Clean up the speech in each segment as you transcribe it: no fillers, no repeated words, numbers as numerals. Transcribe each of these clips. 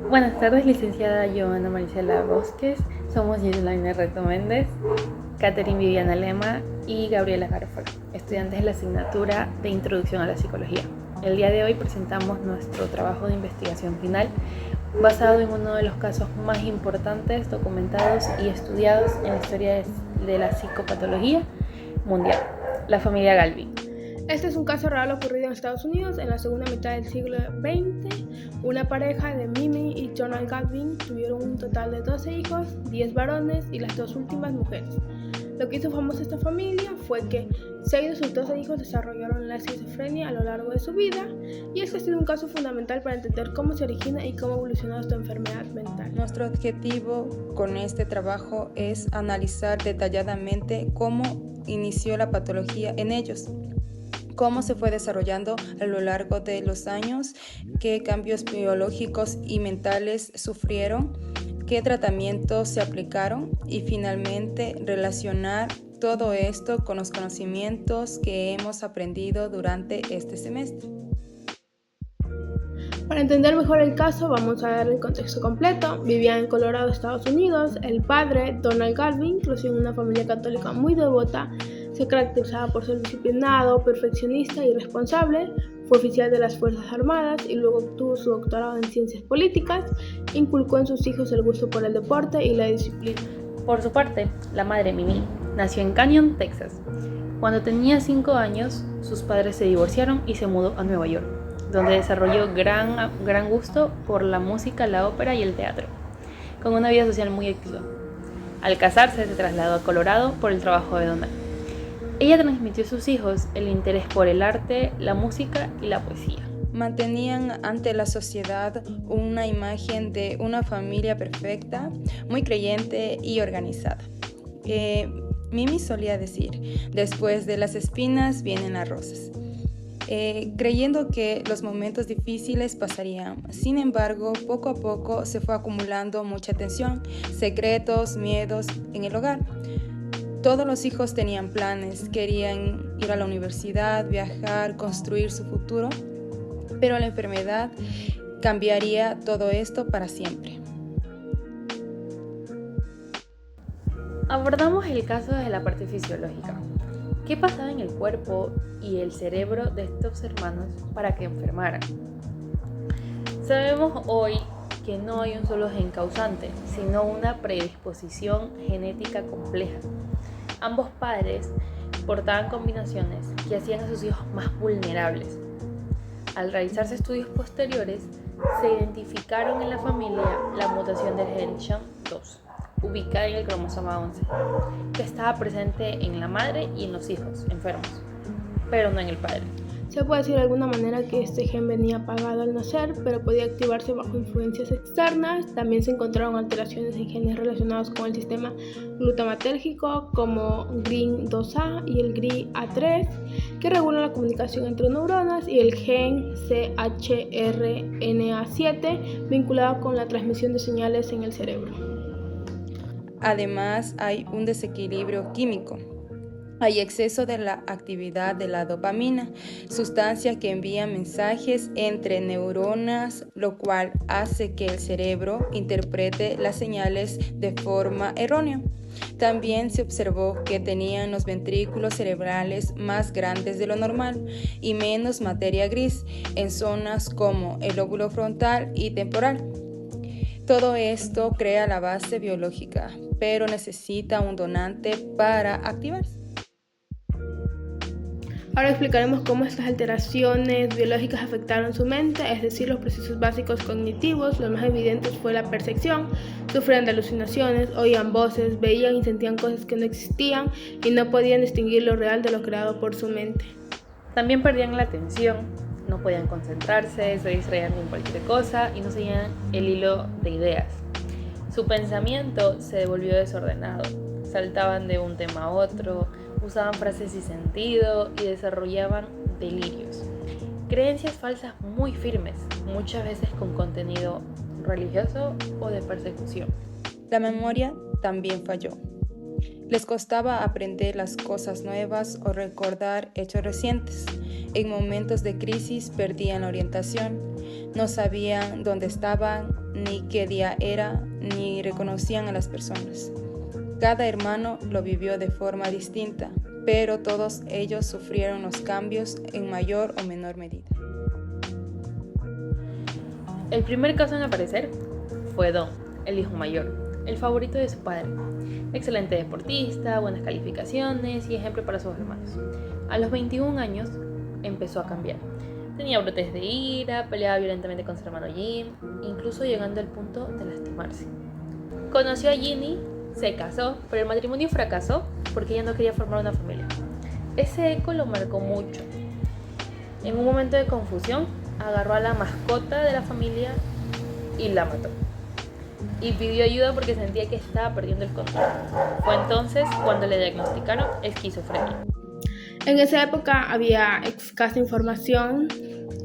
Buenas tardes, licenciada Joana Marisela Bosques. Somos Gislaine Reto Méndez, Catherine Viviana Lema y Gabriela Garofalo, estudiantes de la asignatura de Introducción a la Psicología. El día de hoy presentamos nuestro trabajo de investigación final basado en uno de los casos más importantes documentados y estudiados en la historia de la psicopatología mundial, la familia Galvin. Este es un caso real ocurrido en Estados Unidos en la segunda mitad del siglo XX. Una pareja de Mimi y Donald Galvin tuvieron un total de 12 hijos, 10 varones y las dos últimas mujeres. Lo que hizo famosa esta familia fue que 6 de sus 12 hijos desarrollaron la esquizofrenia a lo largo de su vida, y este ha sido un caso fundamental para entender cómo se origina y cómo evoluciona esta enfermedad mental. Nuestro objetivo con este trabajo es analizar detalladamente cómo inició la patología en ellos, cómo se fue desarrollando a lo largo de los años, qué cambios biológicos y mentales sufrieron, qué tratamientos se aplicaron y finalmente relacionar todo esto con los conocimientos que hemos aprendido durante este semestre. Para entender mejor el caso, vamos a dar el contexto completo. Vivía en Colorado, Estados Unidos. El padre, Donald Galvin, creció en una familia católica muy devota. Se caracterizaba por ser disciplinado, perfeccionista y responsable. Fue oficial de las Fuerzas Armadas y luego obtuvo su doctorado en Ciencias Políticas. Inculcó en sus hijos el gusto por el deporte y la disciplina. Por su parte, la madre Mimi nació en Canyon, Texas. Cuando tenía 5 años, sus padres se divorciaron y se mudó a Nueva York, donde desarrolló gran gusto por la música, la ópera y el teatro, con una vida social muy activa. Al casarse, se trasladó a Colorado por el trabajo de Donald. Ella transmitió a sus hijos el interés por el arte, la música y la poesía. Mantenían ante la sociedad una imagen de una familia perfecta, muy creyente y organizada. Mimi solía decir, después de las espinas vienen las rosas. Creyendo que los momentos difíciles pasarían. Sin embargo, poco a poco se fue acumulando mucha tensión, secretos, miedos en el hogar. Todos los hijos tenían planes, querían ir a la universidad, viajar, construir su futuro, pero la enfermedad cambiaría todo esto para siempre. Abordamos el caso desde la parte fisiológica. ¿Qué pasaba en el cuerpo y el cerebro de estos hermanos para que enfermaran? Sabemos hoy que no hay un solo gen causante, sino una predisposición genética compleja. Ambos padres portaban combinaciones que hacían a sus hijos más vulnerables. Al realizarse estudios posteriores, se identificaron en la familia la mutación del gen SHAM2, ubicada en el cromosoma 11, que estaba presente en la madre y en los hijos enfermos, pero no en el padre. Se puede decir de alguna manera que este gen venía apagado al nacer, pero podía activarse bajo influencias externas. También se encontraron alteraciones en genes relacionados con el sistema glutamatérgico, como GRIN2A y el GRI-A3, que regulan la comunicación entre neuronas, y el gen CHRNA7, vinculado con la transmisión de señales en el cerebro. Además, hay un desequilibrio químico. Hay exceso de la actividad de la dopamina, sustancia que envía mensajes entre neuronas, lo cual hace que el cerebro interprete las señales de forma errónea. También se observó que tenían los ventrículos cerebrales más grandes de lo normal y menos materia gris en zonas como el lóbulo frontal y temporal. Todo esto crea la base biológica, pero necesita un donante para activarse. Ahora explicaremos cómo estas alteraciones biológicas afectaron su mente, es decir, los procesos básicos cognitivos. Los más evidentes fue la percepción. Sufrían de alucinaciones, oían voces, veían y sentían cosas que no existían y no podían distinguir lo real de lo creado por su mente. También perdían la atención, no podían concentrarse, se distraían con cualquier cosa y no seguían el hilo de ideas. Su pensamiento se volvió desordenado, saltaban de un tema a otro, usaban frases sin sentido y desarrollaban delirios. Creencias falsas muy firmes, muchas veces con contenido religioso o de persecución. La memoria también falló. Les costaba aprender las cosas nuevas o recordar hechos recientes. En momentos de crisis perdían la orientación, no sabían dónde estaban, ni qué día era, ni reconocían a las personas. Cada hermano lo vivió de forma distinta, pero todos ellos sufrieron los cambios en mayor o menor medida. El primer caso en aparecer fue Don, el hijo mayor, el favorito de su padre. Excelente deportista, buenas calificaciones y ejemplo para sus hermanos. A los 21 años empezó a cambiar. Tenía brotes de ira, peleaba violentamente con su hermano Jim, incluso llegando al punto de lastimarse. Conoció a Ginny, se casó, pero el matrimonio fracasó porque ella no quería formar una familia. Ese eco lo marcó mucho. En un momento de confusión, agarró a la mascota de la familia y la mató. Y pidió ayuda porque sentía que estaba perdiendo el control. Fue entonces cuando le diagnosticaron esquizofrenia. En esa época había escasa información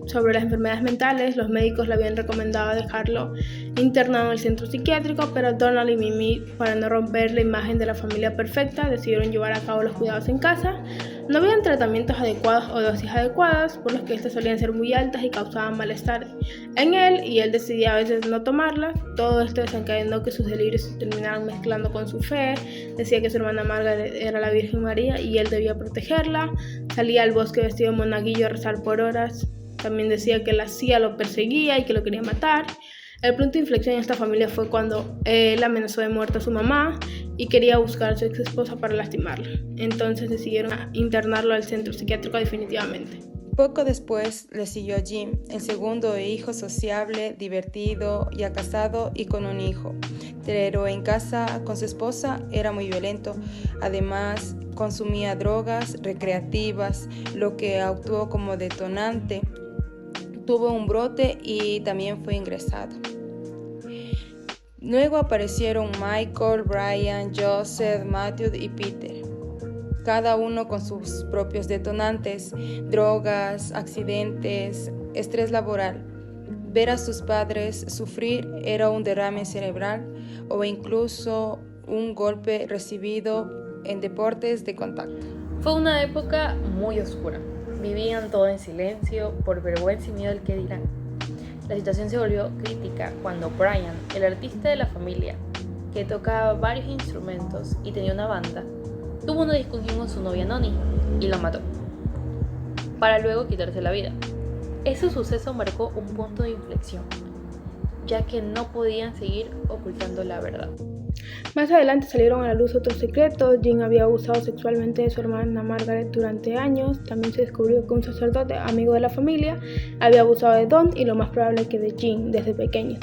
sobre las enfermedades mentales. Los médicos le habían recomendado dejarlo internado en el centro psiquiátrico, pero Donald y Mimi, para no romper la imagen de la familia perfecta, decidieron llevar a cabo los cuidados en casa. No habían tratamientos adecuados o dosis adecuadas, por los que estas solían ser muy altas y causaban malestar en él, y él decidía a veces no tomarlas. Todo esto desencadenó que sus delirios se terminaran mezclando con su fe. Decía que su hermana Margaret era la Virgen María y él debía protegerla. Salía al bosque vestido de monaguillo a rezar por horas. También decía que la CIA lo perseguía y que lo quería matar. El punto de inflexión en esta familia fue cuando él amenazó de muerte a su mamá y quería buscar a su ex esposa para lastimarla. Entonces decidieron internarlo al centro psiquiátrico definitivamente. Poco después le siguió Jim, el segundo hijo sociable, divertido, ya casado y con un hijo. Pero en casa con su esposa era muy violento. Además, consumía drogas recreativas, lo que actuó como detonante. Tuvo un brote y también fue ingresado. Luego aparecieron Michael, Brian, Joseph, Matthew y Peter, cada uno con sus propios detonantes: drogas, accidentes, estrés laboral. Ver a sus padres sufrir era un derrame cerebral o incluso un golpe recibido en deportes de contacto. Fue una época muy oscura. Vivían todo en silencio, por vergüenza y miedo al que dirán. La situación se volvió crítica cuando Brian, el artista de la familia, que tocaba varios instrumentos y tenía una banda, tuvo una discusión con su novia Noni y lo mató, para luego quitarse la vida. Ese suceso marcó un punto de inflexión, ya que no podían seguir ocultando la verdad. Más adelante salieron a la luz otros secretos. Jim había abusado sexualmente de su hermana Margaret durante años. También se descubrió que un sacerdote, amigo de la familia, había abusado de Don y lo más probable que de Jim desde pequeño,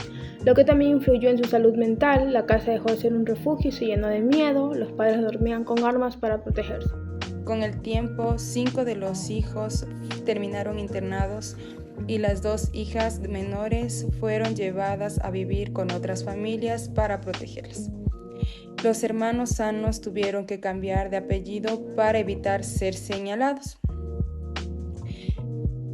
lo que también influyó en su salud mental. La casa dejó de ser un refugio y se llenó de miedo. Los padres dormían con armas para protegerse. Con el tiempo, 5 de los hijos terminaron internados y las 2 hijas menores fueron llevadas a vivir con otras familias para protegerlas. Los hermanos sanos tuvieron que cambiar de apellido para evitar ser señalados.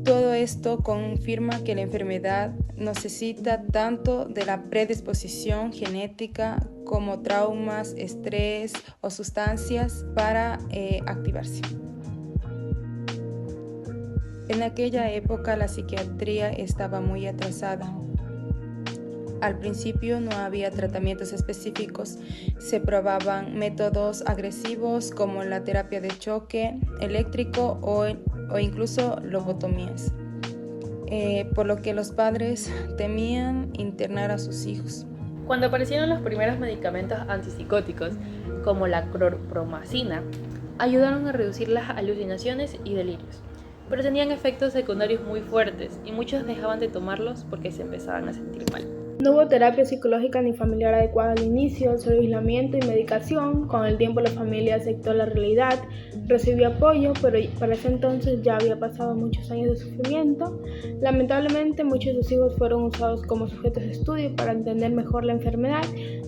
Todo esto confirma que la enfermedad necesita tanto de la predisposición genética como traumas, estrés o sustancias para activarse. En aquella época la psiquiatría estaba muy atrasada. Al principio no había tratamientos específicos, se probaban métodos agresivos como la terapia de choque eléctrico o incluso lobotomías, por lo que los padres temían internar a sus hijos. Cuando aparecieron los primeros medicamentos antipsicóticos, como la clorpromazina, ayudaron a reducir las alucinaciones y delirios, pero tenían efectos secundarios muy fuertes y muchos dejaban de tomarlos porque se empezaban a sentir mal. No hubo terapia psicológica ni familiar adecuada al inicio, solo aislamiento y medicación. Con el tiempo la familia aceptó la realidad, recibió apoyo, pero para ese entonces ya había pasado muchos años de sufrimiento. Lamentablemente muchos de sus hijos fueron usados como sujetos de estudio para entender mejor la enfermedad,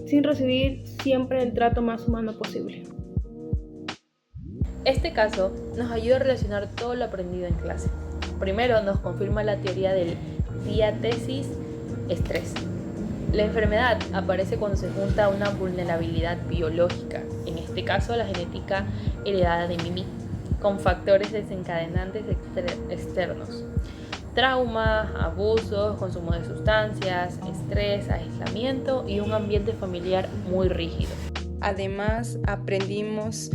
sin recibir siempre el trato más humano posible. Este caso nos ayuda a relacionar todo lo aprendido en clase. Primero nos confirma la teoría del diátesis-estrés. La enfermedad aparece cuando se junta una vulnerabilidad biológica, en este este caso la genética heredada de Mimi, con factores desencadenantes externos. Trauma, abusos, consumo de sustancias, estrés, aislamiento y un ambiente familiar muy rígido. Además, aprendimos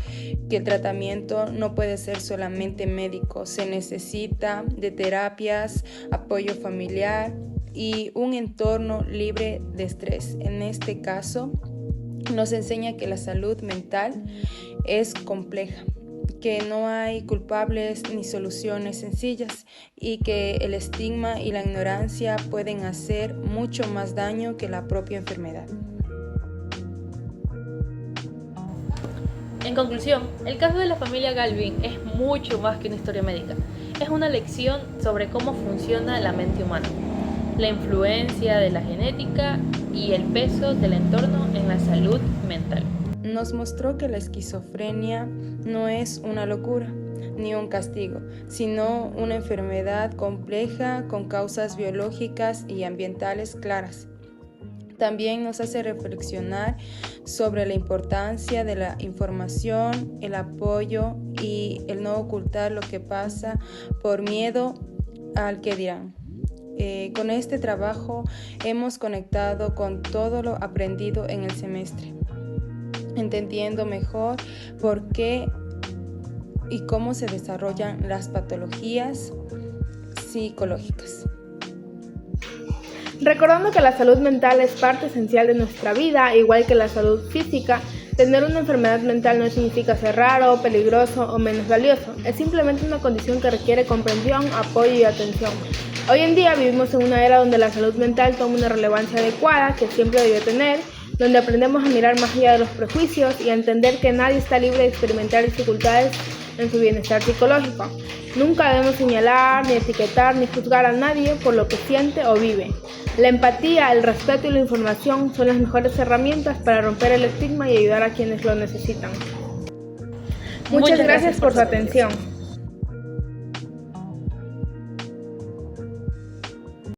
que el tratamiento no puede ser solamente médico, se necesita de terapias, apoyo familiar y un entorno libre de estrés. En este caso, nos enseña que la salud mental es compleja, que no hay culpables ni soluciones sencillas y que el estigma y la ignorancia pueden hacer mucho más daño que la propia enfermedad. En conclusión, el caso de la familia Galvin es mucho más que una historia médica. Es una lección sobre cómo funciona la mente humana, la influencia de la genética y el peso del entorno en la salud mental. Nos mostró que la esquizofrenia no es una locura ni un castigo, sino una enfermedad compleja con causas biológicas y ambientales claras. También nos hace reflexionar sobre la importancia de la información, el apoyo y el no ocultar lo que pasa por miedo al que dirán. Con este trabajo hemos conectado con todo lo aprendido en el semestre, entendiendo mejor por qué y cómo se desarrollan las patologías psicológicas. Recordando que la salud mental es parte esencial de nuestra vida, igual que la salud física, tener una enfermedad mental no significa ser raro, peligroso o menos valioso. Es simplemente una condición que requiere comprensión, apoyo y atención. Hoy en día vivimos en una era donde la salud mental toma una relevancia adecuada que siempre debió tener, donde aprendemos a mirar más allá de los prejuicios y a entender que nadie está libre de experimentar dificultades en su bienestar psicológico. Nunca debemos señalar, ni etiquetar, ni juzgar a nadie por lo que siente o vive. La empatía, el respeto y la información son las mejores herramientas para romper el estigma y ayudar a quienes lo necesitan. Muchas gracias por su atención.